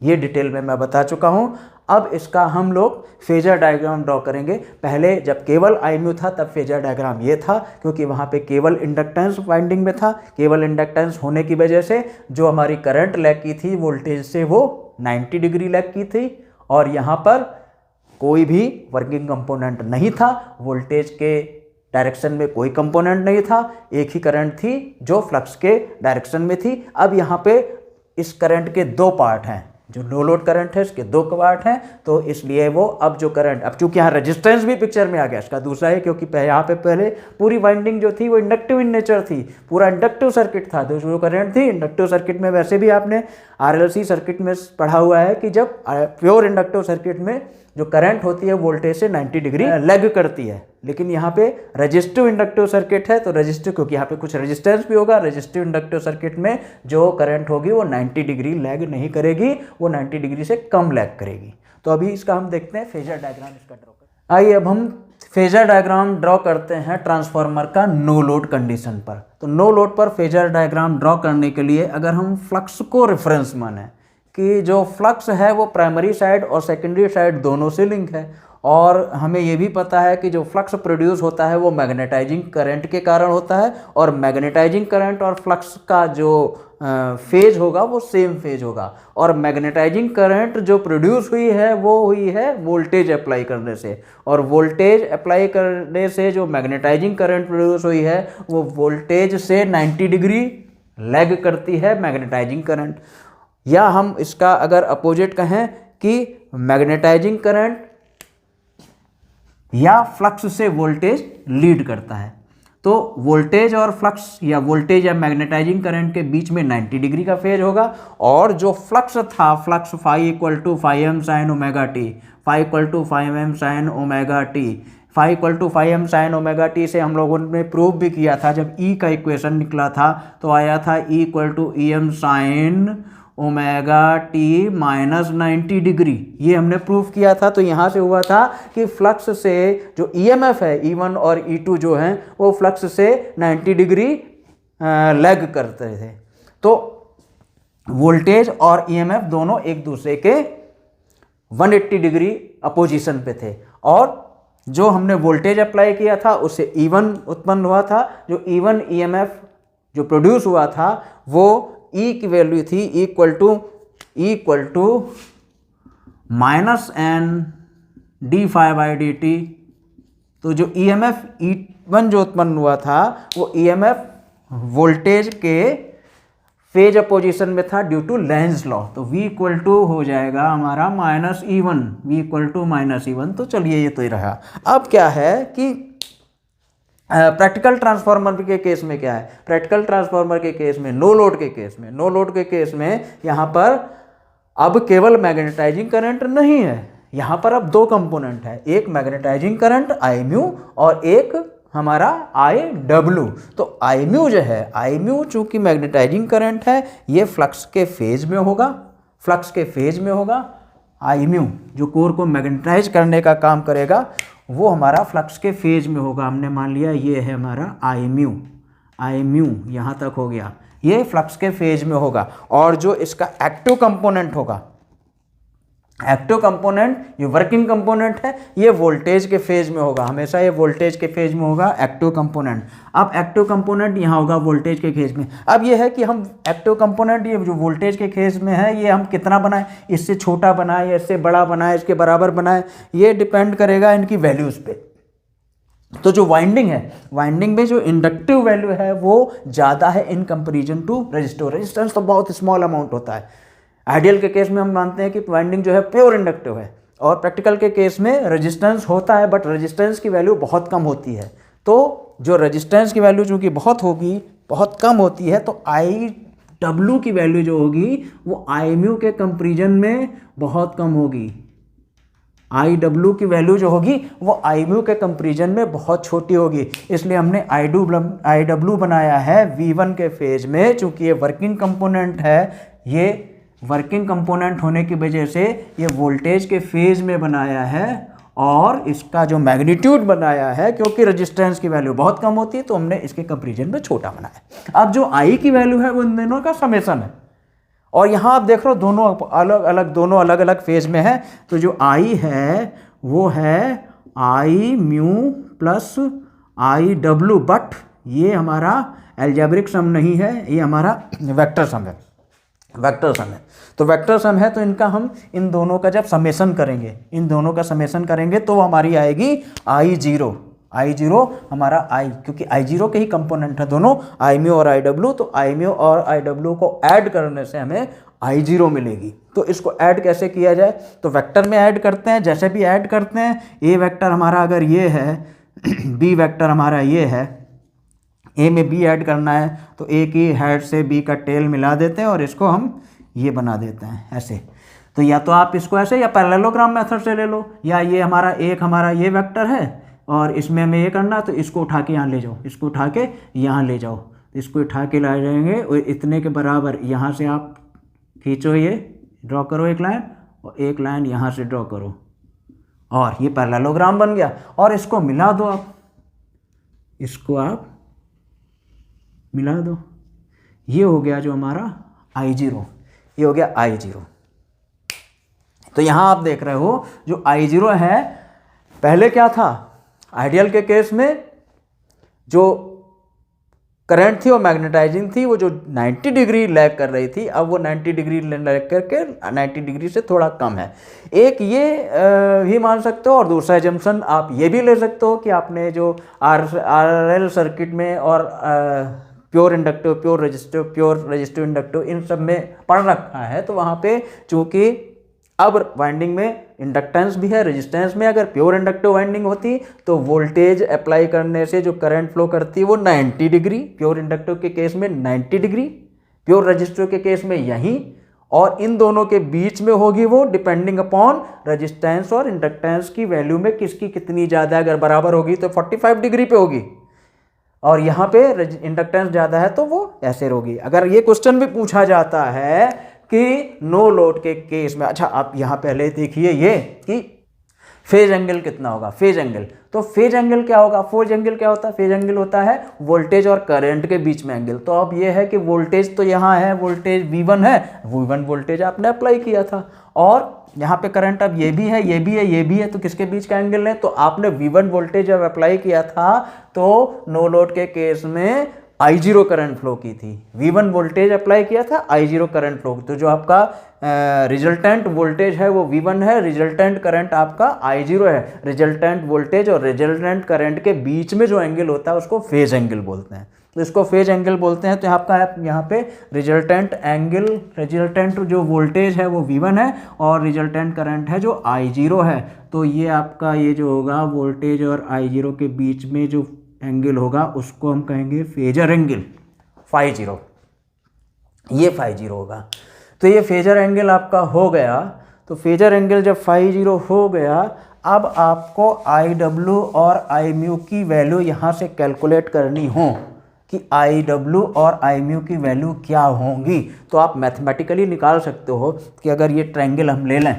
ये डिटेल में मैं बता चुका हूँ। अब इसका हम लोग फेजर डायग्राम ड्रॉ करेंगे। पहले जब केवल I म्यू था तब फेजर डायग्राम ये था, क्योंकि वहाँ पे केवल इंडक्टेंस वाइंडिंग में था। केवल इंडक्टेंस होने की वजह से जो हमारी करंट लैग की थी वोल्टेज से वो 90 डिग्री लैग की थी, और यहाँ पर कोई भी वर्किंग कंपोनेंट नहीं था, वोल्टेज के डायरेक्शन में कोई कंपोनेंट नहीं था, एक ही करंट थी जो फ्लक्स के डायरेक्शन में थी। अब यहाँ पे इस करंट के दो पार्ट हैं, जो नो लोड करंट है इसके दो पार्ट हैं, तो इसलिए वो अब जो करंट, अब चूंकि यहाँ रेजिस्टेंस भी पिक्चर में आ गया इसका दूसरा है, क्योंकि यहाँ पे पहले पूरी वाइंडिंग जो थी वो इंडक्टिव इन नेचर थी, पूरा इंडक्टिव सर्किट था। तो जो करंट थी इंडक्टिव सर्किट में, वैसे भी आपने RLC सर्किट में पढ़ा हुआ है कि जब प्योर इंडक्टिव सर्किट में जो करंट होती है वोल्टेज से 90 डिग्री लैग करती है, लेकिन यहाँ पे रेजिस्टिव इंडक्टिव सर्किट है, तो रेजिस्टिव, क्योंकि यहाँ पे कुछ रेजिस्टेंस भी होगा, रेजिस्टिव इंडक्टिव सर्किट में जो करंट होगी वो 90 डिग्री लैग नहीं करेगी, वो 90 डिग्री से कम लैग करेगी। तो अभी इसका हम देखते हैं फेजर डायग्राम इसका ड्रॉ करते हैं। आइए अब हम फेजर डायग्राम ड्रॉ करते हैं ट्रांसफार्मर का नो लोड कंडीशन पर। तो नो लोड पर फेजर डायग्राम ड्रॉ करने के लिए अगर हम फ्लक्स को रेफरेंस माने कि जो फ्लक्स है वो प्राइमरी साइड और सेकेंडरी साइड दोनों से लिंक है, और हमें ये भी पता है कि जो फ्लक्स प्रोड्यूस होता है वो मैग्नेटाइजिंग करंट के कारण होता है, और मैग्नेटाइजिंग करंट और फ्लक्स का जो फेज होगा वो सेम फेज होगा, और मैग्नेटाइजिंग करंट जो प्रोड्यूस हुई है वो हुई है वोल्टेज अप्लाई करने से, और वोल्टेज अप्लाई करने से जो मैग्नेटाइजिंग करंट प्रोड्यूस हुई है वो वोल्टेज से 90 डिग्री लैग करती है मैग्नेटाइजिंग करंट। या हम इसका अगर अपोजिट कहें कि मैग्नेटाइजिंग करंट या फ्लक्स से वोल्टेज लीड करता है, तो वोल्टेज और फ्लक्स या वोल्टेज या मैग्नेटाइजिंग करंट के बीच में 90 डिग्री का फेज होगा, और जो फ्लक्स था, flux phi equal to phi M sine omega T, phi equal to phi M sine omega T, phi equal to phi M sine omega T से हम लोगों ने प्रूव भी किया था। जब ई का इक्वेशन निकला था तो आया था E equal to E M sine omega T minus 90 degree, ये हमने प्रूफ किया था। तो यहाँ से हुआ था कि फ्लक्स से जो EMF है E1 और E2 जो हैं वो फ्लक्स से 90 डिग्री लैग करते थे। तो वोल्टेज और EMF दोनों एक दूसरे के 180 डिग्री अपोजिशन पे थे, और जो हमने वोल्टेज अप्लाई किया था उससे E1 उत्पन्न हुआ था। जो E1 EMF जो प्रोड्यूस हुआ था वो E की वैल्यू थी equal to minus N D phi by D T. तो जो EMF E1 जो उत्पन्न हुआ था वो EMF वोल्टेज के फेज अपोजिशन में था ड्यू टू लेंज लॉ। तो V इक्वल टू हो जाएगा हमारा minus E1, V equal to minus E1। तो चलिए ये तो ही रहा। अब क्या है कि प्रैक्टिकल ट्रांसफार्मर के केस में क्या है, प्रैक्टिकल ट्रांसफार्मर के केस में नो लोड के केस में यहाँ पर अब केवल मैग्नेटाइजिंग करंट नहीं है, यहाँ पर अब दो कंपोनेंट है, एक मैग्नेटाइजिंग करंट I म्यू और एक हमारा IW। तो I म्यू जो है, I म्यू चूंकि मैग्नेटाइजिंग करंट है ये फ्लक्स के फेज में होगा, I म्यू जो कोर को मैग्नेटाइज करने का काम करेगा वो हमारा फ्लक्स के फेज में होगा। हमने मान लिया ये है हमारा I म्यू यहाँ तक हो गया, ये फ्लक्स के फेज में होगा। और जो इसका एक्टिव कंपोनेंट होगा, एक्टिव कंपोनेंट, ये वर्किंग कंपोनेंट है, ये वोल्टेज के फेज में होगा, हमेशा ये वोल्टेज के फेज में होगा एक्टिव कंपोनेंट। अब एक्टिव कंपोनेंट यहाँ होगा वोल्टेज के फेज में। अब ये है कि हम एक्टिव कंपोनेंट ये जो वोल्टेज के फेज में है ये हम कितना बनाएं, इससे छोटा बनाएं या इससे बड़ा बनाएं, इसके बराबर बनाएं, ये डिपेंड करेगा इनकी वैल्यूज़ पे। तो जो वाइंडिंग है, वाइंडिंग में जो इंडक्टिव वैल्यू है वो ज़्यादा है in comparison to resistance. Resistance तो बहुत स्मॉल अमाउंट होता है। आइडियल के केस में हम मानते हैं कि वाइंडिंग जो है प्योर इंडक्टिव है, और प्रैक्टिकल के केस में रेजिस्टेंस होता है बट रेजिस्टेंस की वैल्यू बहुत कम होती है। तो जो रेजिस्टेंस की वैल्यू चूँकि बहुत होगी, बहुत कम होती है, तो आई डब्ल्यू की वैल्यू जो होगी वो आई म्यू के कंपेरिजन में बहुत कम होगी। आई डब्ल्यू की वैल्यू जो होगी वो आई म्यू के कंपेरिजन में बहुत छोटी होगी। इसलिए हमने आई डब्ल्यू बनाया है V1 के फेज में, चूँकि ये वर्किंग कंपोनेंट है, ये वर्किंग कंपोनेंट होने की वजह से ये वोल्टेज के फेज में बनाया है, और इसका जो मैग्नीट्यूड बनाया है क्योंकि रेजिस्टेंस की वैल्यू बहुत कम होती है तो हमने इसके कंपेरिजन में छोटा बनाया। अब जो आई की वैल्यू है वो इन दोनों का समेसन है, और यहाँ आप देख रहे हो दोनों अलग अलग फेज में है। तो जो आई है वो है I mu plus I W, but ये हमारा एल्जेब्रिक सम नहीं है, ये हमारा वेक्टर सम है, वेक्टर सम है। तो वेक्टर सम है तो इनका हम इन दोनों का जब समेसन करेंगे, इन दोनों का समेसन करेंगे तो हमारी आएगी आई जीरो हमारा आई, क्योंकि आई जीरो के ही कंपोनेंट है दोनों, आई म्यू और आई डब्ल्यू। तो आई म्यू और आई डब्ल्यू को ऐड करने से हमें आई जीरो मिलेगी। तो इसको ऐड कैसे किया जाए, तो वेक्टर में ऐड करते हैं, जैसे भी ऐड करते हैं, ए वेक्टर हमारा अगर ये है, बी वेक्टर हमारा ये है, ए में बी ऐड करना है तो ए की हेड से बी का टेल मिला देते हैं और इसको हम ये बना देते हैं ऐसे। तो या तो आप इसको ऐसे या पैरेललोग्राम मेथड से ले लो, या ये हमारा ये वेक्टर है और इसमें हमें ये करना, तो इसको उठा के यहाँ ले जाओ, इसको उठा के यहाँ ले जाओ, इसको उठा के ला जाएंगे और इतने के बराबर यहाँ से आप खींचो, ये ड्रॉ करो एक लाइन, और एक लाइन यहाँ से ड्रॉ करो, और ये पैरेललोग्राम बन गया। और इसको मिला दो, आप इसको आप मिला दो, ये हो गया जो हमारा आई जीरो, ये हो गया आई जीरो। तो यहाँ आप देख रहे हो जो आई जीरो है, पहले क्या था, आइडियल के केस में जो करंट थी वो मैग्नेटाइजिंग थी, वो जो 90 डिग्री लैग कर रही थी, अब वो 90 डिग्री लैग करके 90 डिग्री से थोड़ा कम है। एक ये भी मान सकते हो, और दूसरा जंक्शन आप ये भी ले सकते हो कि आपने जो RL सर्किट में और pure inductive, pure resistive inductive इन सब में पढ़ रखा है, तो वहाँ पे चूँकि अब वाइंडिंग में इंडक्टेंस भी है, रेजिस्टेंस में अगर प्योर इंडक्टिव वाइंडिंग होती तो वोल्टेज अप्लाई करने से जो करंट फ्लो करती है वो 90 डिग्री, प्योर इंडक्टिव के केस में 90 डिग्री, प्योर रेजिस्टिव के केस में यहीं, और इन दोनों के बीच में होगी वो डिपेंडिंग अपॉन रेजिस्टेंस और इंडक्टेंस की वैल्यू में किसकी कितनी ज़्यादा, अगर बराबर होगी तो 45 डिग्री पे होगी, और यहाँ पे इंडक्टेंस ज़्यादा है तो वो ऐसे होगी। अगर ये क्वेश्चन भी पूछा जाता है कि नो लोड के केस में, अच्छा आप यहाँ पहले देखिए ये कि फेज एंगल कितना होगा, फेज एंगल, तो फेज एंगल क्या होगा, फेज एंगल क्या होता है, फेज एंगल होता है वोल्टेज और करंट के बीच में एंगल। तो अब ये है कि वोल्टेज तो यहाँ है, वोल्टेज V1 है, V1 वोल्टेज आपने अप्लाई किया था, और यहाँ पे करंट अब ये भी है, ये भी है, ये भी है, तो किसके बीच का एंगल है, तो आपने V1 वोल्टेज जब अप्लाई किया था तो नो लोड के केस में I0 करंट फ्लो की थी, V1 वोल्टेज अप्लाई किया था, I0 करंट फ्लो, तो जो आपका रिजल्टेंट वोल्टेज है वो V1 है, रिजल्टेंट करंट आपका I0 है। रिजल्टेंट वोल्टेज और रिजल्टेंट करंट के बीच में जो एंगल होता है उसको फेज एंगल बोलते हैं, तो इसको फेज एंगल बोलते हैं। तो आपका यहाँ पे रिजल्टेंट एंगल, रिजल्टेंट जो वोल्टेज है वो V1 है और रिजल्टेंट करंट है जो I0 है। तो ये आपका ये जो होगा वोल्टेज और I0 के बीच में जो एंगल होगा उसको हम कहेंगे फेजर एंगल, φ0, ये φ0 होगा। तो ये फेजर एंगल आपका हो गया। तो फेजर एंगल जब φ0 हो गया, अब आपको IW और Imu की वैल्यू यहाँ से कैलकुलेट करनी हो कि IW और Imu की वैल्यू क्या होंगी। तो आप मैथमेटिकली निकाल सकते हो कि अगर ये ट्रायंगल हम ले लें,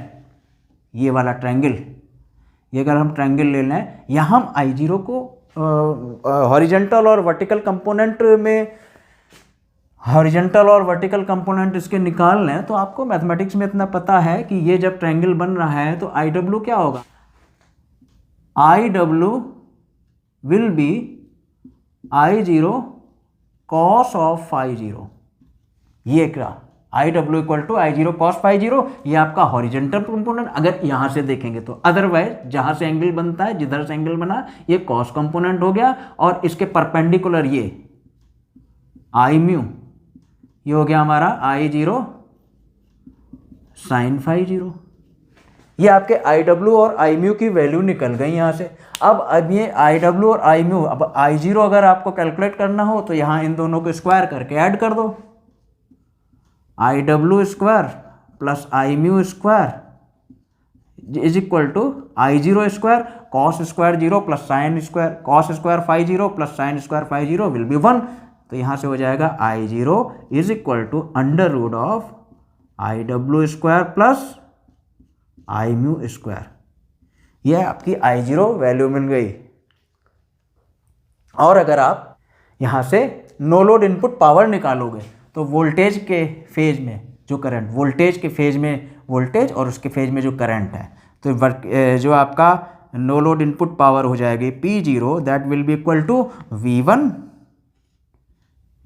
ये वाला ट्रायंगल, ये अगर हम ट्रायंगल ले लें, यहाँ हम I0 को हॉरिजेंटल और वर्टिकल कंपोनेंट में हॉरिजॉन्टल और वर्टिकल कंपोनेंट इसके निकाल लें तो आपको मैथमेटिक्स में इतना पता है कि ये जब ट्रायंगल बन रहा है तो आई डब्ल्यू क्या होगा, I W will be I zero cos of phi zero. ये क्या, I W equal to I zero cos phi zero, ये आपका हॉरिजॉन्टल कंपोनेंट अगर यहाँ से देखेंगे तो। अदरवाइज जहाँ से एंगल बनता है, जिधर से एंगल बना, ये कॉस कंपोनेंट हो गया, और इसके परपेंडिकुलर ये आई म्यू, ये हो गया हमारा आई जीरो साइन फाई जीरो। ये आपके आई डब्ल्यू और आई म्यू की वैल्यू निकल गई यहाँ से। अब ये आई डब्ल्यू और आई म्यू, अब आई जीरो अगर आपको कैलकुलेट करना हो तो यहाँ इन दोनों को स्क्वायर करके ऐड कर दो, I W square plus I mu square is equal to I zero square cos square zero plus sine square cos square phi zero plus sine square phi zero will be 1। तो यहाँ से हो जाएगा I zero is equal to under root of I W square plus I mu square. यह आपकी आई zero value मिल गई। और अगर आप यहाँ से नो लोड इनपुट पावर निकालोगे तो वोल्टेज के फेज में जो करंट, वोल्टेज के फेज में वोल्टेज और उसके फेज में जो करंट है, तो जो आपका नो लोड इनपुट पावर हो जाएगी P zero, that will be equal to V one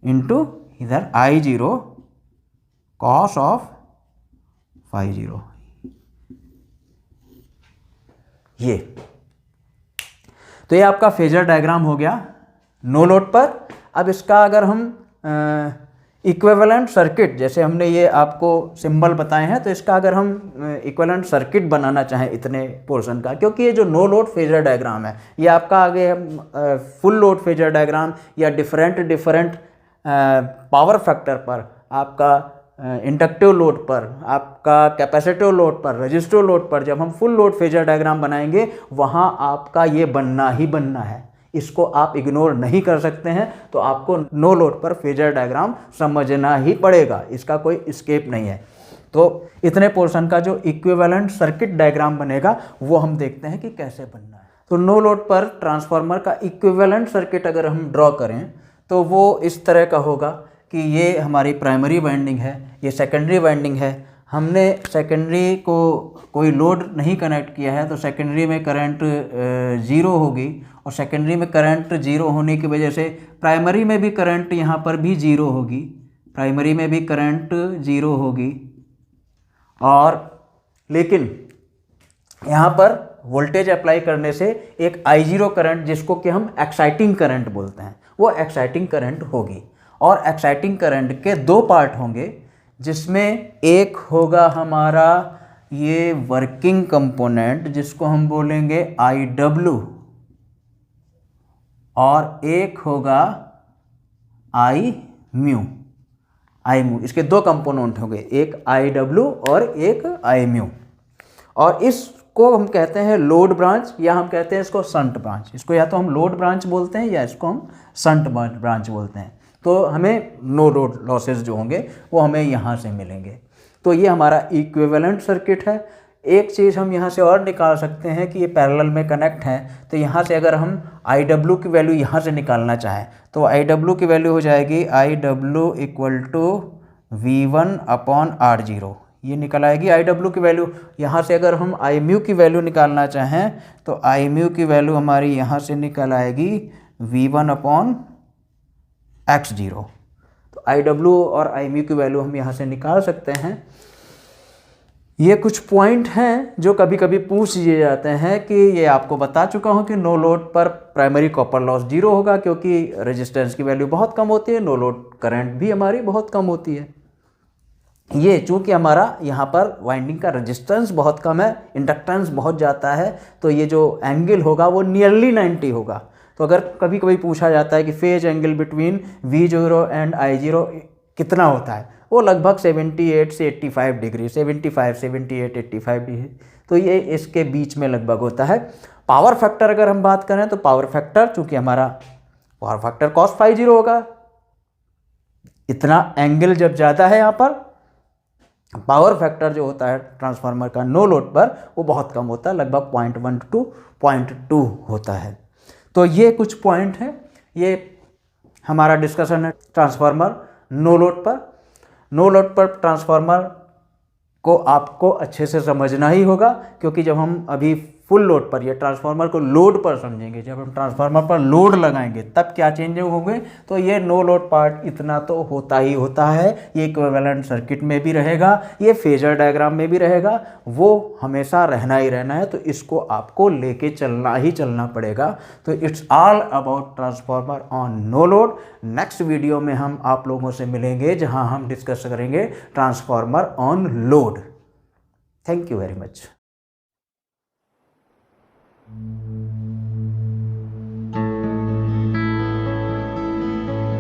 into इधर I zero cos of phi zero. ये तो ये आपका फेजर डायग्राम हो गया नो लोड पर। अब इसका अगर हम इक्विवेलेंट सर्किट, जैसे हमने ये आपको सिंबल बताए हैं, तो इसका अगर हम इक्विवेलेंट सर्किट बनाना चाहें इतने पोर्शन का, क्योंकि ये जो नो लोड फेजर डायग्राम है ये आपका आगे हम फुल लोड फेजर डायग्राम या डिफरेंट पावर फैक्टर पर, आपका इंडक्टिव लोड पर, आपका कैपेसिटिव लोड पर, रजिस्टिव लोड पर, जब हम फुल लोड फेजर डायग्राम बनाएंगे वहाँ आपका ये बनना ही बनना है, इसको आप इग्नोर नहीं कर सकते हैं। तो आपको नो लोड पर फेजर डायग्राम समझना ही पड़ेगा, इसका कोई एस्केप नहीं है। तो इतने पोर्शन का जो इक्विवेलेंट सर्किट डायग्राम बनेगा वो हम देखते हैं कि कैसे बनना है। तो नो लोड पर ट्रांसफार्मर का इक्विवेलेंट सर्किट अगर हम ड्रॉ करें तो वो इस तरह का होगा कि ये हमारी प्राइमरी वाइंडिंग है, ये सेकेंडरी वाइंडिंग है। हमने सेकेंडरी को कोई लोड नहीं कनेक्ट किया है तो सेकेंडरी में करंट ज़ीरो होगी, और सेकेंडरी में करंट ज़ीरो होने की वजह से प्राइमरी में भी करंट यहाँ पर भी ज़ीरो होगी, प्राइमरी में भी करंट ज़ीरो होगी। और लेकिन यहाँ पर वोल्टेज अप्लाई करने से एक आई जीरो करंट, जिसको कि हम एक्साइटिंग करंट बोलते हैं, वो एक्साइटिंग करंट होगी। और एक्साइटिंग करंट के दो पार्ट होंगे, जिसमें एक होगा हमारा ये वर्किंग कंपोनेंट जिसको हम बोलेंगे आई डब्ल्यू, और एक होगा आई म्यू। इसके दो कंपोनेंट होंगे, एक आई डब्ल्यू और एक आई म्यू। और इसको हम कहते हैं लोड ब्रांच, या हम कहते हैं इसको शंट ब्रांच। इसको या तो हम लोड ब्रांच बोलते हैं या इसको हम शंट ब्रांच बोलते हैं। तो हमें नो लोड लॉसेस जो होंगे वो हमें यहाँ से मिलेंगे। तो ये हमारा इक्विवेलेंट सर्किट है। एक चीज़ हम यहाँ से और निकाल सकते हैं कि ये पैरेलल में कनेक्ट है, तो यहाँ से अगर हम आई डब्ल्यू की वैल्यू यहाँ से निकालना चाहें तो आई डब्ल्यू की वैल्यू हो जाएगी I W equal to V one upon R zero, ये निकल आएगी आई डब्ल्यू की वैल्यू। यहाँ से अगर हम आई म्यू की वैल्यू निकालना चाहें तो आई म्यू की वैल्यू हमारी यहाँ से निकल आएगी V one upon X zero. तो आई डब्ल्यू और आई म्यू की वैल्यू हम यहाँ से निकाल सकते हैं। ये कुछ पॉइंट हैं जो कभी कभी पूछ लिए जाते हैं कि ये आपको बता चुका हूँ कि नो लोड पर प्राइमरी कॉपर लॉस जीरो होगा, क्योंकि रेजिस्टेंस की वैल्यू बहुत कम होती है, नो लोड करंट भी हमारी बहुत कम होती है। ये चूँकि हमारा यहाँ पर वाइंडिंग का रेजिस्टेंस बहुत कम है, इंडक्टेंस बहुत जाता है, तो ये जो एंगल होगा वो नियरली 90 होगा। तो अगर कभी कभी पूछा जाता है कि phase angle between V0 and I0 कितना होता है, वो लगभग 78 से 85 डिग्री, 75, 78, 85 डिग्री, तो ये इसके बीच में लगभग होता है। पावर फैक्टर अगर हम बात करें तो पावर फैक्टर, चूँकि हमारा power factor cos phi zero होगा, इतना एंगल जब ज़्यादा है यहाँ पर, पावर फैक्टर जो होता है ट्रांसफार्मर का नो लोड पर वो बहुत कम होता है, लगभग 0.1 to 0.2 होता है। तो ये कुछ पॉइंट हैं, ये हमारा डिस्कशन है ट्रांसफार्मर नो लोड पर। नो लोड पर ट्रांसफार्मर को आपको अच्छे से समझना ही होगा, क्योंकि जब हम अभी फुल लोड पर या ट्रांसफार्मर को लोड पर समझेंगे, जब हम ट्रांसफार्मर पर लोड लगाएंगे तब क्या चेंज होंगे। तो ये नो लोड पार्ट इतना तो होता ही होता है, ये इक्विवेलेंट सर्किट में भी रहेगा, ये फेजर डायग्राम में भी रहेगा, वो हमेशा रहना ही रहना है। तो इसको आपको लेके चलना ही चलना पड़ेगा। तो it's all about transformer on no load. Next video में हम आप लोगों से मिलेंगे जहां हम डिस्कस करेंगे transformer on load. Thank you very much.